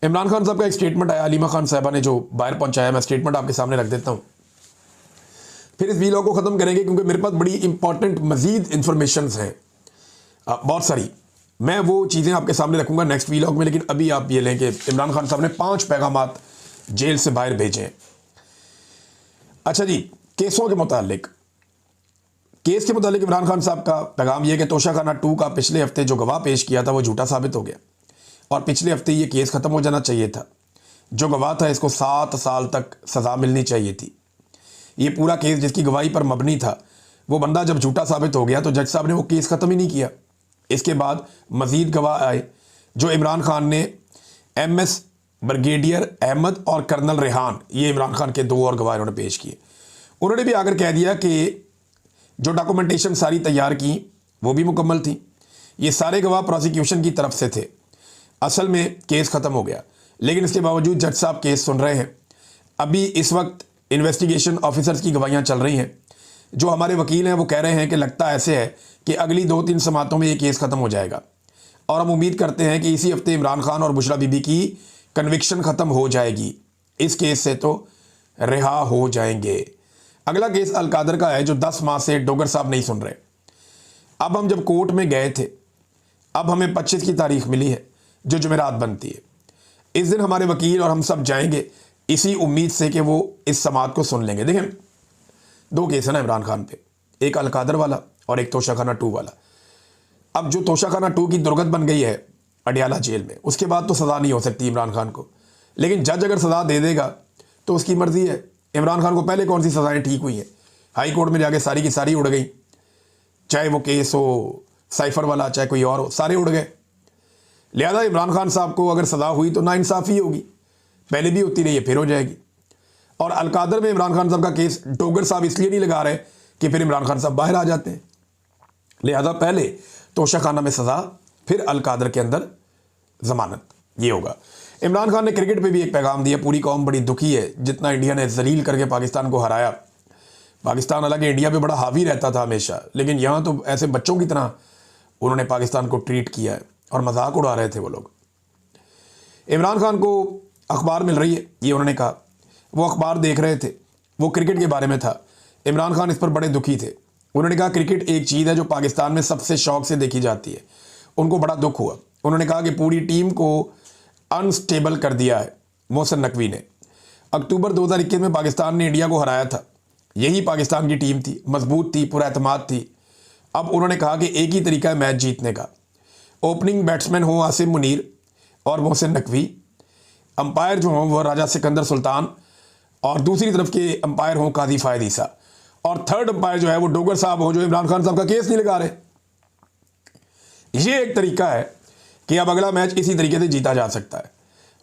इमरान खान साहब का एक स्टेटमेंट आया, हलीमा खान साहबा ने जो बाहर पहुंचाया, मैं स्टेटमेंट आपके सामने रख देता हूं, फिर इस वीलॉग को ख़त्म करेंगे क्योंकि मेरे पास बड़ी इंपॉर्टेंट मजीद इंफॉर्मेशन हैं बहुत सारी। मैं वो चीज़ें आपके सामने रखूंगा नेक्स्ट वीलॉग में, लेकिन अभी आप ये लें कि इमरान खान साहब ने 5 पैगामात जेल से बाहर भेजे हैं। अच्छा जी, केसों के मुतालिक, केस के मुतालिक इमरान खान साहब का पैगाम यह कि तोशाखाना 2 का पिछले हफ्ते जो गवाह पेश किया था वो झूठा साबित हो गया और पिछले हफ्ते ये केस ख़त्म हो जाना चाहिए था। जो गवाह था इसको 7 साल तक सज़ा मिलनी चाहिए थी। ये पूरा केस जिसकी गवाही पर मबनी था, वो बंदा जब झूठा साबित हो गया तो जज साहब ने वो केस ख़त्म ही नहीं किया। इसके बाद मज़ीद गवाह आए जो इमरान खान ने MS ब्रिगेडियर अहमद और कर्नल रेहान, ये इमरान खान के 2 और गवाह उन्होंने पेश किए। उन्होंने भी आकर कह दिया कि जो डॉक्यूमेंटेशन सारी तैयार की वो भी मुकम्मल थी। ये सारे गवाह प्रोसिक्यूशन की तरफ से थे। असल में केस ख़त्म हो गया, लेकिन इसके बावजूद जज साहब केस सुन रहे हैं। अभी इस वक्त इन्वेस्टिगेशन ऑफिसर्स की गवाहियाँ चल रही हैं। जो हमारे वकील हैं वो कह रहे हैं कि लगता ऐसे है कि अगली 2-3 समातों में ये केस ख़त्म हो जाएगा और हम उम्मीद करते हैं कि इसी हफ्ते इमरान खान और बुशरा बीबी की कन्विक्शन ख़त्म हो जाएगी। इस केस से तो रिहा हो जाएंगे। अगला केस अलकादर का है जो 10 माह से डोगर साहब नहीं सुन रहे। अब हम जब कोर्ट में गए थे, अब हमें 25 की तारीख मिली है जो जुमेरात बनती है। इस दिन हमारे वकील और हम सब जाएंगे इसी उम्मीद से कि वो इस समात को सुन लेंगे। देखें, 2 केस है ना इमरान खान पे, एक अलकादर वाला और एक तोशाखाना 2 वाला। अब जो तोशाखाना 2 की दुर्गत बन गई है अडियाला जेल में, उसके बाद तो सज़ा नहीं हो सकती इमरान खान को, लेकिन जज अगर सज़ा दे देगा तो उसकी मर्ज़ी है। इमरान खान को पहले कौन सी सज़ाएँ ठीक हुई हैं? हाई कोर्ट में जाके सारी की सारी उड़ गई, चाहे वो केस हो साइफर वाला चाहे कोई और हो, सारे उड़ गए। लिहाजा इमरान खान साहब को अगर सज़ा हुई तो नाइंसाफ़ी होगी, पहले भी होती रही है, फिर हो जाएगी। और अलकादर में इमरान खान साहब का केस डोगर साहब इसलिए नहीं लगा रहे कि फिर इमरान खान साहब बाहर आ जाते हैं। लिहाजा पहले तोशाखाना में सज़ा, फिर अलकादर के अंदर ज़मानत, ये होगा। इमरान खान ने क्रिकेट पे भी एक पैगाम दिया। पूरी कौम बड़ी दुखी है जितना इंडिया ने जलील करके पाकिस्तान को हराया। पाकिस्तान हालांकि इंडिया पे बड़ा हावी रहता था हमेशा, लेकिन यहाँ तो ऐसे बच्चों की तरह उन्होंने पाकिस्तान को ट्रीट किया है और मजाक उड़ा रहे थे वो लोग। इमरान खान को अखबार मिल रही है, ये उन्होंने कहा। वो अखबार देख रहे थे, वो क्रिकेट के बारे में था। इमरान खान इस पर बड़े दुखी थे। उन्होंने कहा क्रिकेट एक चीज़ है जो पाकिस्तान में सबसे शौक से देखी जाती है। उनको बड़ा दुख हुआ। उन्होंने कहा कि पूरी टीम को अनस्टेबल कर दिया है मोहसिन नकवी ने। अक्टूबर 2021 में पाकिस्तान ने इंडिया को हराया था, यही पाकिस्तान की टीम थी, मजबूत थी, पुरएतमाद थी। अब उन्होंने कहा कि एक ही तरीका है मैच जीतने का, ओपनिंग बैट्समैन हो आसिम मुनीर और मोहसिन नकवी, अंपायर जो हों वो राजा सिकंदर सुल्तान, और दूसरी तरफ के अंपायर हों काजी फायद ईसा, और थर्ड अंपायर जो है वो डोगर साहब हो जो इमरान खान साहब का केस नहीं लगा रहे। ये एक तरीका है कि अब अगला मैच इसी तरीके से जीता जा सकता है।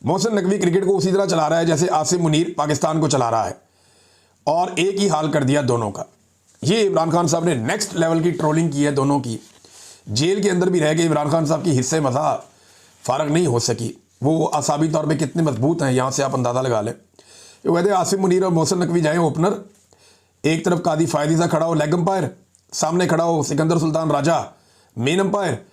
मोहसिन नकवी क्रिकेट को उसी तरह चला रहा है जैसे आसिम मुनीर पाकिस्तान को चला रहा है, और एक ही हाल कर दिया दोनों का। ये इमरान खान साहब ने नेक्स्ट लेवल की ट्रोलिंग की है दोनों की। जेल के अंदर भी रह के इमरान खान साहब की हिस्से मज़ा फारग नहीं हो सकी। वो असाबी तौर पे कितने मजबूत हैं यहाँ से आप अंदाज़ा लगा लें। वो कहते हैं आसिम मुनीर और मोहसिन नकवी जाएँ ओपनर, एक तरफ कादी फायदीसा खड़ा हो लेग अंपायर, सामने खड़ा हो सिकंदर सुल्तान राजा मेन अंपायर,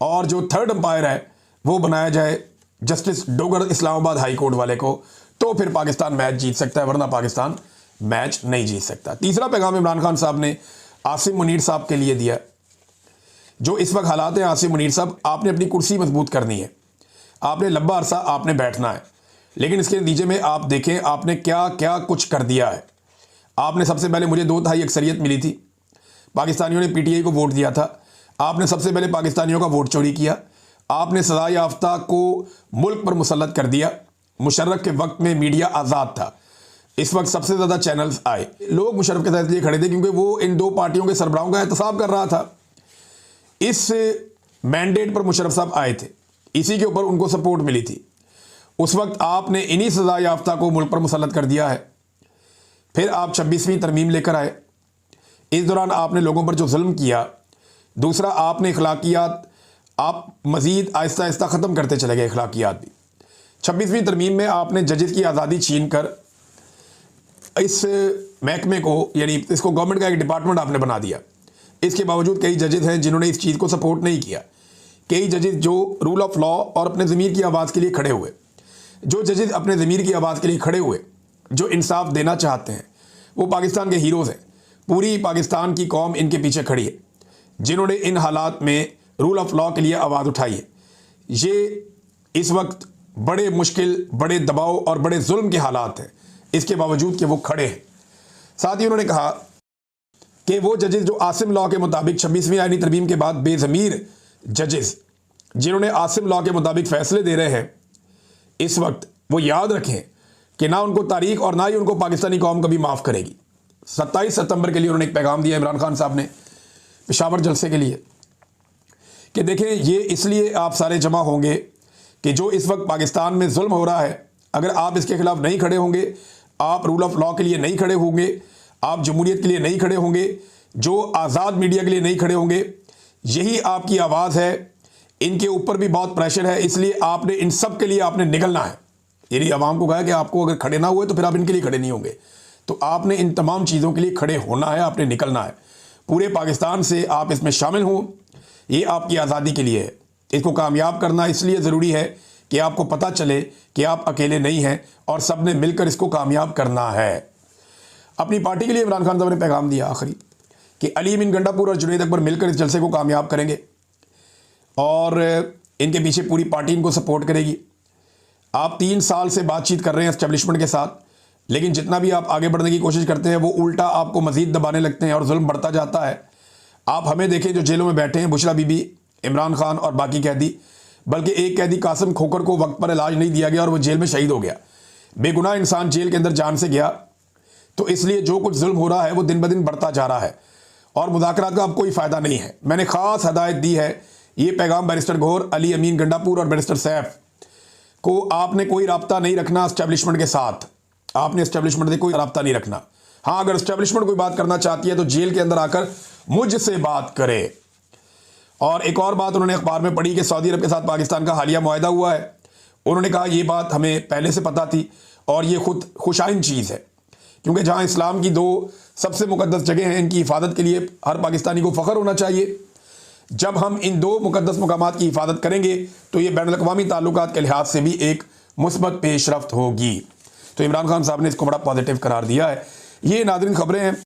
और जो थर्ड अंपायर है वो बनाया जाए justice Dogar Islamabad high court वाले को, तो फिर पाकिस्तान मैच जीत सकता है, वरना पाकिस्तान मैच नहीं जीत सकता। तीसरा पैगाम इमरान खान साहब ने आसिम मुनीर साहब के लिए दिया। जो इस वक्त हालात हैं, आसिम मुनीर साहब, आपने अपनी कुर्सी मजबूत करनी है, आपने लंबा अरसा आपने बैठना है, लेकिन इसके नतीजे में आप देखें आपने क्या क्या कुछ कर दिया है। आपने सबसे पहले, मुझे 2/3 अक्सरियत मिली थी, पाकिस्तानियों ने PTI को वोट दिया था, आपने सबसे पहले पाकिस्तानियों का वोट चोरी किया, आपने सजा याफ्ता को मुल्क पर मुसल्लत कर दिया। मुशर्रफ के वक्त में मीडिया आज़ाद था, इस वक्त सबसे ज़्यादा चैनल्स आए। लोग मुशर्रफ के साथ इसलिए खड़े थे क्योंकि वो इन 2 पार्टियों के सरबराहों का एहतसाब कर रहा था। इस मैंडेट पर मुशर्रफ साहब आए थे, इसी के ऊपर उनको सपोर्ट मिली थी। उस वक्त आपने इन्हीं सजा याफ्ता को मुल्क पर मुसल्लत कर दिया है। फिर आप 26वीं तरमीम लेकर आए, इस दौरान आपने लोगों पर जो जुल्म किया। दूसरा, आपने अखलाकियात आप मज़ीद आहिस्ता आहिस्ता ख़त्म करते चले गए अखलाकियात भी। 26वीं तरमीम में आपने जजेस की आज़ादी छीन कर इस महकमे को, यानी इसको गवर्नमेंट का एक डिपार्टमेंट आपने बना दिया। इसके बावजूद कई जजेस हैं जिन्होंने इस चीज़ को सपोर्ट नहीं किया, कई जजेस जो रूल ऑफ लॉ और अपने ज़मीर की आवाज़ के लिए खड़े हुए। जो जजेस अपने ज़मीर की आवाज़ के लिए खड़े हुए, जो इंसाफ देना चाहते हैं, वो पाकिस्तान के हीरोज़ हैं। पूरी पाकिस्तान की कौम इनके पीछे खड़ी है, जिन्होंने इन हालात में रूल ऑफ लॉ के लिए आवाज़ उठाई है। ये इस वक्त बड़े मुश्किल, बड़े दबाव और बड़े जुल्म के हालात हैं, इसके बावजूद कि वो खड़े हैं। साथ ही उन्होंने कहा कि वो जजेस जो आसिम लॉ के मुताबिक 26वीं आईनी तरमीम के बाद बेज़मीर जजेस जिन्होंने आसिम लॉ के मुताबिक फ़ैसले दे रहे हैं, इस वक्त वो याद रखें कि ना उनको तारीख और ना ही उनको पाकिस्तानी कौम कभी माफ़ करेगी। 27 सितंबर के लिए उन्होंने एक पैगाम दिया इमरान खान साहब ने पेशावर जलसे के लिए कि देखें, ये इसलिए आप सारे जमा होंगे कि जो इस वक्त पाकिस्तान में जुल्म हो रहा है, अगर आप इसके खिलाफ नहीं खड़े होंगे, आप रूल ऑफ लॉ के लिए नहीं खड़े होंगे, आप जमहूरियत के लिए नहीं खड़े होंगे, जो आज़ाद मीडिया के लिए नहीं खड़े होंगे, यही आपकी आवाज़ है। इनके ऊपर भी बहुत प्रेशर है, इसलिए आपने इन सब के लिए आपने निकलना है। यानी आवाम को कहा कि आपको अगर खड़े ना हुए तो फिर आप इनके लिए खड़े नहीं होंगे, तो आपने इन तमाम चीज़ों के लिए खड़े होना है, आपने निकलना है। पूरे पाकिस्तान से आप इसमें शामिल हों, ये आपकी आज़ादी के लिए है। इसको कामयाब करना इसलिए ज़रूरी है कि आपको पता चले कि आप अकेले नहीं हैं और सब ने मिलकर इसको कामयाब करना है। अपनी पार्टी के लिए इमरान खान साहब ने पैगाम दिया आखिरी कि अली अमीन गंडापुर और जुनैद अकबर मिलकर इस जलसे को कामयाब करेंगे और इनके पीछे पूरी पार्टी इनको सपोर्ट करेगी। आप 3 साल से बातचीत कर रहे हैं एस्टेब्लिशमेंट के साथ, लेकिन जितना भी आप आगे बढ़ने की कोशिश करते हैं वो उल्टा आपको मज़ीद दबाने लगते हैं और जुल्म बढ़ता जाता है। आप हमें देखें जो जेलों में बैठे हैं, बुशरा बीबी, इमरान खान और बाकी कैदी, बल्कि एक कैदी कासिम खोखर को वक्त पर इलाज नहीं दिया गया और वो जेल में शहीद हो गया। बेगुनाह इंसान जेल के अंदर जान से गया, तो इसलिए जो कुछ जुल्म हो रहा है वो दिन ब दिन बढ़ता जा रहा है और मुज़ाकरात का अब कोई फ़ायदा नहीं है। मैंने ख़ास हदायत दी है, ये पैगाम बैरिस्टर गौहर, अली अमीन गंडापुर और बैरिस्टर सैफ को आपने कोई रब्ता नहीं रखना एस्टेब्लिशमेंट के साथ, आपने एस्टेब्लिशमेंट से कोई रब्ता नहीं रखना। हाँ, अगर एस्टेब्लिशमेंट कोई बात करना चाहती है तो जेल के अंदर आकर मुझसे बात करे। और एक और बात उन्होंने अखबार में पढ़ी कि सऊदी अरब के साथ पाकिस्तान का हालिया मुआहदा हुआ है। उन्होंने कहा ये बात हमें पहले से पता थी और ये खुद खुशाइन चीज़ है, क्योंकि जहाँ इस्लाम की 2 सबसे मुकद्दस जगह हैं, इनकी हिफाजत के लिए हर पाकिस्तानी को फ़ख्र होना चाहिए। जब हम इन 2 मुकद्दस मकामात की हिफाजत करेंगे तो ये बैनुल अक़वामी ताल्लुकात के लिहाज से भी एक मुस्बत पेशरफ्त होगी। तो इमरान खान साहब ने इसको बड़ा पॉजिटिव करार दिया है। ये नाज़रीन खबरें हैं।